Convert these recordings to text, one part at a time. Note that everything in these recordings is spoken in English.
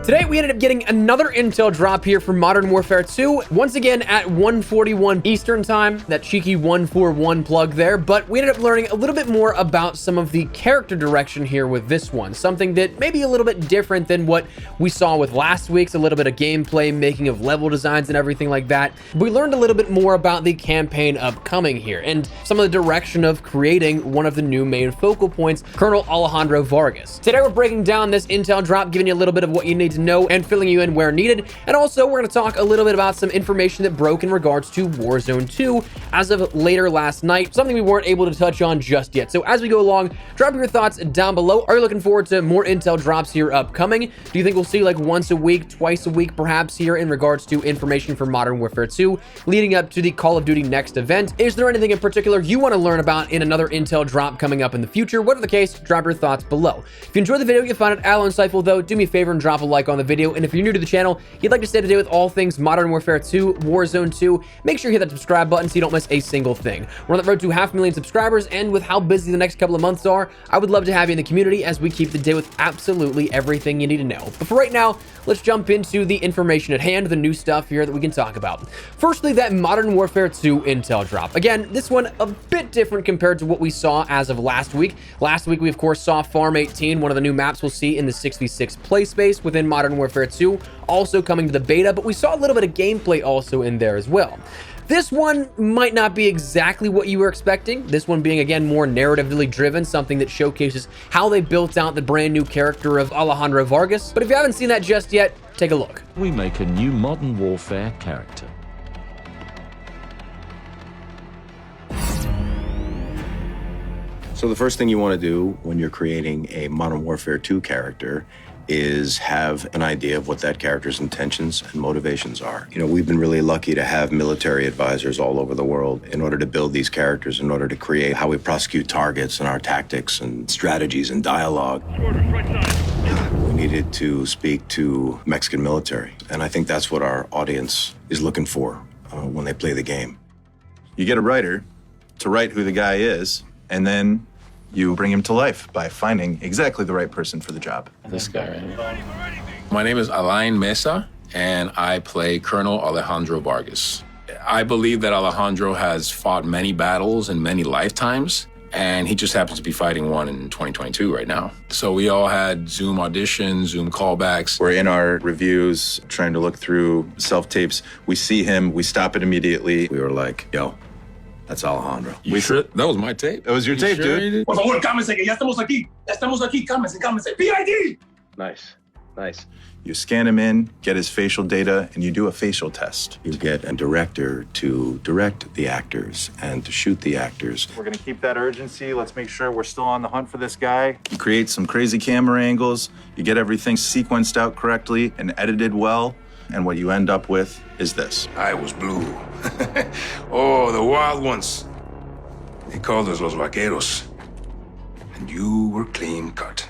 Today, we ended up getting another intel drop here for Modern Warfare 2, once again at 1:41 Eastern Time, that cheeky 141 plug there, but we ended up learning a little bit more about some of the character direction here with this one, something that may be a little bit different than what we saw with last week's, a little bit of gameplay, making of level designs and everything like that. We learned a little bit more about the campaign upcoming here, and some of the direction of creating one of the new main focal points, Colonel Alejandro Vargas. Today, we're breaking down this intel drop, giving you a little bit of what you need to know and filling you in where needed. And also, we're going to talk a little bit about some information that broke in regards to Warzone 2 as of later last night, something we weren't able to touch on just yet. So as we go along, drop your thoughts down below. Are you looking forward to more intel drops here upcoming? Do you think we'll see like once a week, twice a week perhaps here in regards to information for Modern Warfare 2 leading up to the Call of Duty next event? Is there anything in particular you want to learn about in another intel drop coming up in the future? Whatever the case, drop your thoughts below. If you enjoyed the video, you found it insightful though, do me a favor and drop a like on the video. And if you're new to the channel, you'd like to stay up to date with all things Modern Warfare 2, Warzone 2, make sure you hit that subscribe button so you don't miss a single thing. We're on the road to 500,000 subscribers, and with how busy the next couple of months are, I would love to have you in the community as we keep the day with absolutely everything you need to know. But for right now, let's jump into the information at hand, the new stuff here that we can talk about. Firstly, that Modern Warfare 2 intel drop. Again, this one a bit different compared to what we saw as of last week. Last week, we of course saw Farm 18, one of the new maps we'll see in the 6v6 play space within Modern Warfare 2, also coming to the beta, but we saw a little bit of gameplay also in there as well. This one might not be exactly what you were expecting. This one being, again, more narratively driven, something that showcases how they built out the brand new character of Alejandro Vargas. But if you haven't seen that just yet, take a look. We make a new Modern Warfare character. So the first thing you want to do when you're creating a Modern Warfare 2 character is have an idea of what that character's intentions and motivations are. You know, we've been really lucky to have military advisors all over the world in order to build these characters, in order to create how we prosecute targets and our tactics and strategies and dialogue. We needed to speak to Mexican military, and I think that's what our audience is looking for when they play the game. You get a writer to write who the guy is, and then you bring him to life by finding exactly the right person for the job. This guy right here. My name is Alain Mesa, and I play Colonel Alejandro Vargas. I believe that Alejandro has fought many battles in many lifetimes, and he just happens to be fighting one in 2022 right now. So we all had Zoom auditions, Zoom callbacks. We're in our reviews trying to look through self-tapes. We see him, we stop it immediately. We were like, yo, that's Alejandro. You sure? That was my tape. That was your tape, sure dude. Por favor, cálmense, que ya estamos aquí. Ya estamos aquí, cálmense, cálmense. PID! Nice, nice. You scan him in, get his facial data, and you do a facial test. You get a director to direct the actors and to shoot the actors. We're gonna keep that urgency. Let's make sure we're still on the hunt for this guy. You create some crazy camera angles, you get everything sequenced out correctly and edited well, and what you end up with is this. I was blue. Oh, the wild ones. They called us los vaqueros. And you were clean cut.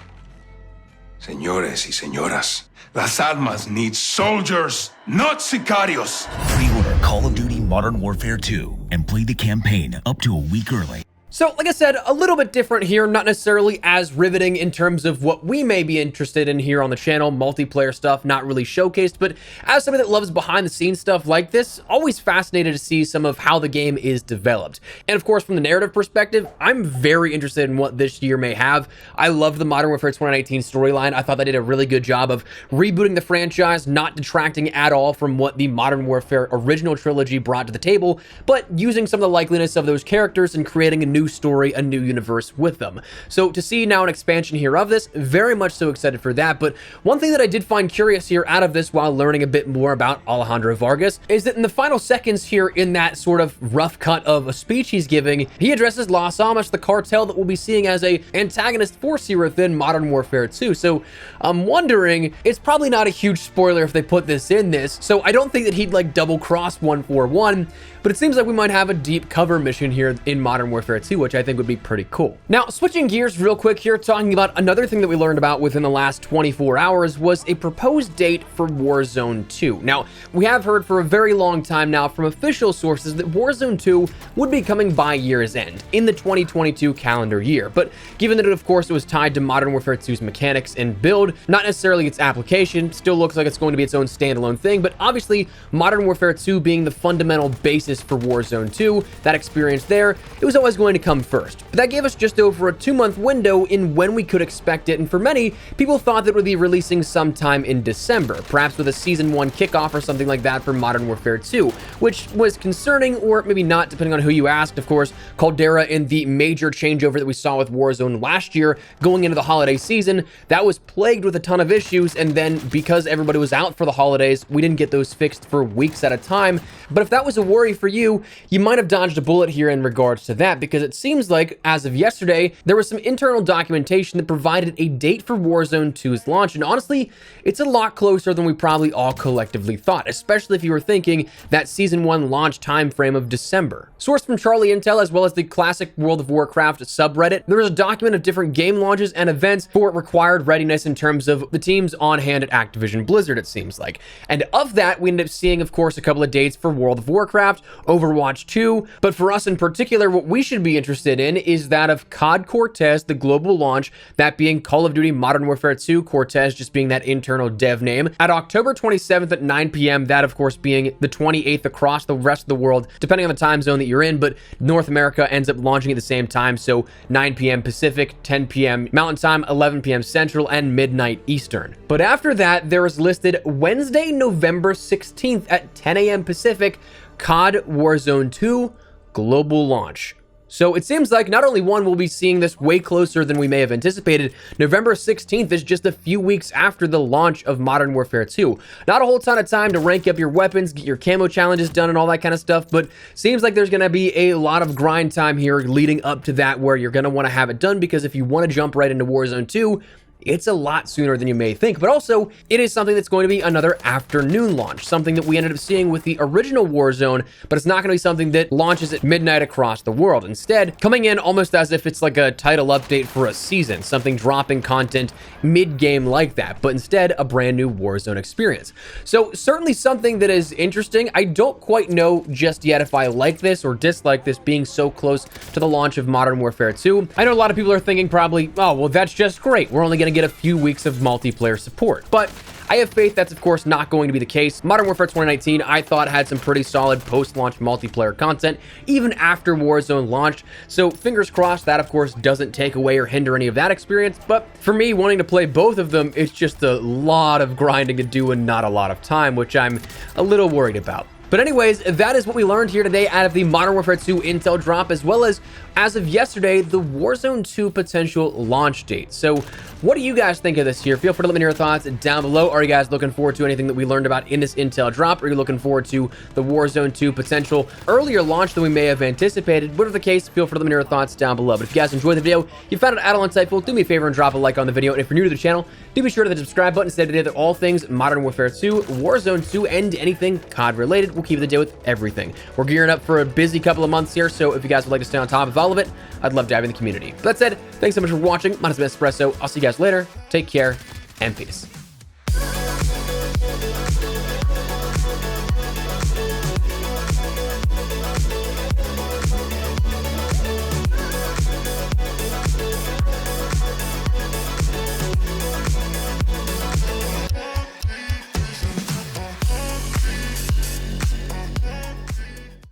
Señores y señoras, las almas need soldiers, not sicarios. Pre-order Call of Duty Modern Warfare 2 and play the campaign up to a week early. So, like I said, a little bit different here, not necessarily as riveting in terms of what we may be interested in here on the channel, multiplayer stuff, not really showcased, but as somebody that loves behind-the-scenes stuff like this, always fascinated to see some of how the game is developed. And of course, from the narrative perspective, I'm very interested in what this year may have. I love the Modern Warfare 2019 storyline. I thought they did a really good job of rebooting the franchise, not detracting at all from what the Modern Warfare original trilogy brought to the table, but using some of the likeliness of those characters and creating a new story, a new universe with them. So to see now an expansion here of this, very much so excited for that. But one thing that I did find curious here out of this while learning a bit more about Alejandro Vargas is that in the final seconds here in that sort of rough cut of a speech he's giving, he addresses Las Almas, the cartel that we'll be seeing as a antagonist force here within Modern Warfare 2. So I'm wondering, it's probably not a huge spoiler if they put this in this, so I don't think that he'd like double cross 141, but it seems like we might have a deep cover mission here in Modern Warfare 2. 2, which I think would be pretty cool. Now, switching gears real quick here, talking about another thing that we learned about within the last 24 hours was a proposed date for Warzone 2. Now, we have heard for a very long time now from official sources that Warzone 2 would be coming by year's end, in the 2022 calendar year. But given that, of course, it was tied to Modern Warfare 2's mechanics and build, not necessarily its application, still looks like it's going to be its own standalone thing, but obviously Modern Warfare 2 being the fundamental basis for Warzone 2, that experience there, it was always going to come first. But that gave us just over a 2-month window in when we could expect it, and for many, people thought that it would be releasing sometime in December, perhaps with a Season 1 kickoff or something like that for Modern Warfare 2, which was concerning, or maybe not, depending on who you asked. Of course, Caldera and the major changeover that we saw with Warzone last year going into the holiday season, that was plagued with a ton of issues, and then because everybody was out for the holidays, we didn't get those fixed for weeks at a time. But if that was a worry for you, you might have dodged a bullet here in regards to that, because it seems like, as of yesterday, there was some internal documentation that provided a date for Warzone 2's launch, and honestly, it's a lot closer than we probably all collectively thought, especially if you were thinking that Season 1 launch time frame of December. Sourced from Charlie Intel as well as the classic World of Warcraft subreddit, there was a document of different game launches and events for required readiness in terms of the teams on hand at Activision Blizzard, it seems like. And of that, we ended up seeing, of course, a couple of dates for World of Warcraft, Overwatch 2, but for us in particular, what we should be interested in is that of COD Cortez, the global launch, that being Call of Duty Modern Warfare 2, Cortez just being that internal dev name, at October 27th at 9 p.m., that of course being the 28th across the rest of the world, depending on the time zone that you're in, but North America ends up launching at the same time, so 9 p.m. Pacific, 10 p.m. Mountain Time, 11 p.m. Central, and midnight Eastern. But after that, there is listed Wednesday, November 16th at 10 a.m. Pacific, COD Warzone 2 global launch. So it seems like not only one, we'll be seeing this way closer than we may have anticipated. November 16th is just a few weeks after the launch of Modern Warfare 2. Not a whole ton of time to rank up your weapons, get your camo challenges done and all that kind of stuff, but seems like there's going to be a lot of grind time here leading up to that, where you're going to want to have it done, because if you want to jump right into Warzone 2, it's a lot sooner than you may think. But also, it is something that's going to be another afternoon launch, something that we ended up seeing with the original Warzone, but it's not going to be something that launches at midnight across the world. Instead, coming in almost as if it's like a title update for a season, something dropping content mid-game like that, but instead a brand new Warzone experience. So certainly something that is interesting. I don't quite know just yet if I like this or dislike this being so close to the launch of Modern Warfare 2. I know a lot of people are thinking probably, oh, well, that's just great. We're only going to get a few weeks of multiplayer support, but I have faith that's of course not going to be the case. Modern Warfare 2019, I thought, had some pretty solid post-launch multiplayer content even after Warzone launched, so fingers crossed that of course doesn't take away or hinder any of that experience. But for me, wanting to play both of them, it's just a lot of grinding to do and not a lot of time, which I'm a little worried about. But anyways, that is what we learned here today out of the Modern Warfare 2 intel drop, as well as of yesterday, the Warzone 2 potential launch date. So what do you guys think of this here? Feel free to let me know your thoughts down below. Are you guys looking forward to anything that we learned about in this intel drop? Or are you looking forward to the Warzone 2 potential earlier launch than we may have anticipated? Whatever the case, feel free to let me know your thoughts down below. But if you guys enjoyed the video, you found it at all insightful, do me a favor and drop a like on the video. And if you're new to the channel, do be sure to hit the subscribe button to stay updated with all things Modern Warfare 2, Warzone 2, and anything COD related. We'll keep you the day with everything. We're gearing up for a busy couple of months here, so if you guys would like to stay on top of all of it, I'd love to have you in the community. But that said, thanks so much for watching. My name is Espresso. I'll see you guys later. Take care and peace.